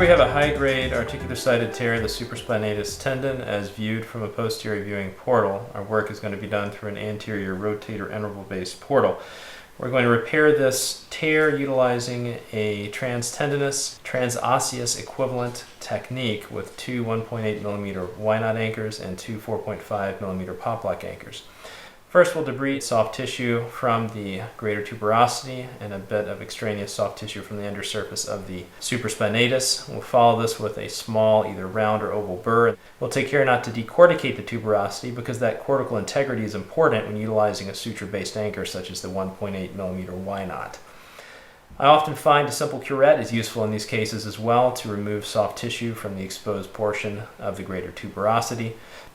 We have a high-grade articular-sided tear of the supraspinatus tendon as viewed from a posterior viewing portal. Our work is going to be done through an anterior rotator interval-based portal. We're going to repair this tear utilizing a transtendinous, transosseous equivalent technique with two 1.8 millimeter Y-knot anchors and two 4.5 millimeter poplok anchors. First, we'll debride soft tissue from the greater tuberosity and a bit of extraneous soft tissue from the undersurface of the supraspinatus. We'll follow this with a small, either round or oval burr. We'll take care not to decorticate the tuberosity because that cortical integrity is important when utilizing a suture-based anchor such as the 1.8 millimeter Y-knot. I often find a simple curette is useful in these cases as well to remove soft tissue from the exposed portion of the greater tuberosity.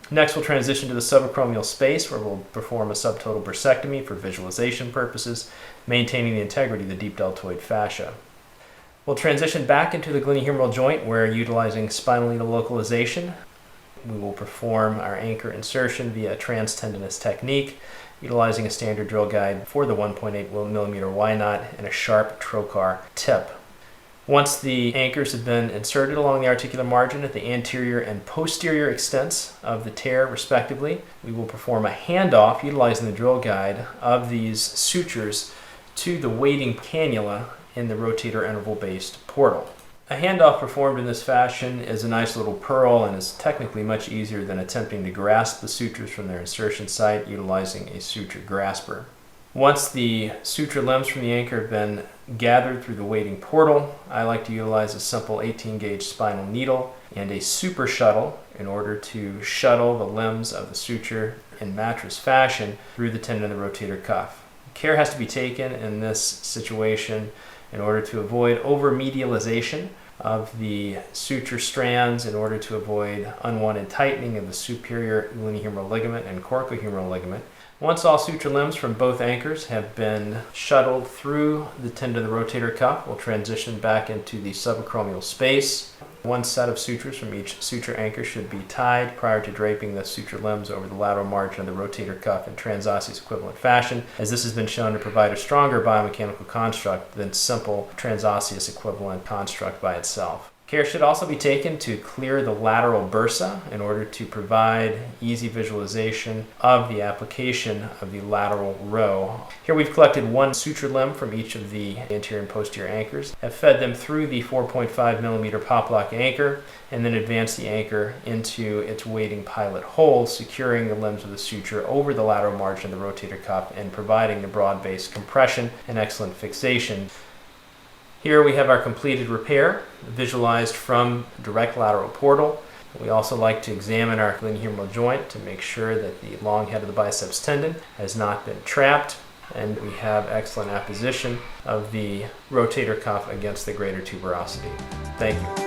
Next, we'll transition to the subacromial space where we'll perform a subtotal bursectomy for visualization purposes, maintaining the integrity of the deep deltoid fascia. We'll transition back into the glenohumeral joint where, utilizing spinal needle localization, we will perform our anchor insertion via a transtendinous technique, utilizing a standard drill guide for the 1.8 millimeter Y-knot and a sharp trocar tip. Once the anchors have been inserted along the articular margin at the anterior and posterior extents of the tear, respectively, we will perform a handoff utilizing the drill guide of these sutures to the waiting cannula in the rotator interval-based portal. A handoff performed in this fashion is a nice little pearl and is technically much easier than attempting to grasp the sutures from their insertion site utilizing a suture grasper. Once the suture limbs from the anchor have been gathered through the waiting portal, I like to utilize a simple 18-gauge spinal needle and a super shuttle in order to shuttle the limbs of the suture in mattress fashion through the tendon of the rotator cuff. Care has to be taken in this situation in order to avoid over-medialization of the suture strands, in order to avoid unwanted tightening of the superior glenohumeral ligament and coracohumeral ligament. Once all suture limbs from both anchors have been shuttled through the tendon of the rotator cuff, we'll transition back into the subacromial space. One set of sutures from each suture anchor should be tied prior to draping the suture limbs over the lateral margin of the rotator cuff in transosseous equivalent fashion, as this has been shown to provide a stronger biomechanical construct than simple transosseous equivalent construct by itself. Care should also be taken to clear the lateral bursa in order to provide easy visualization of the application of the lateral row. Here we've collected one suture limb from each of the anterior and posterior anchors, have fed them through the 4.5 millimeter poplok anchor, and then advanced the anchor into its waiting pilot hole, securing the limbs of the suture over the lateral margin of the rotator cuff and providing the broad-based compression and excellent fixation. Here we have our completed repair, visualized from direct lateral portal. We also like to examine our glenohumeral joint to make sure that the long head of the biceps tendon has not been trapped, and we have excellent apposition of the rotator cuff against the greater tuberosity. Thank you.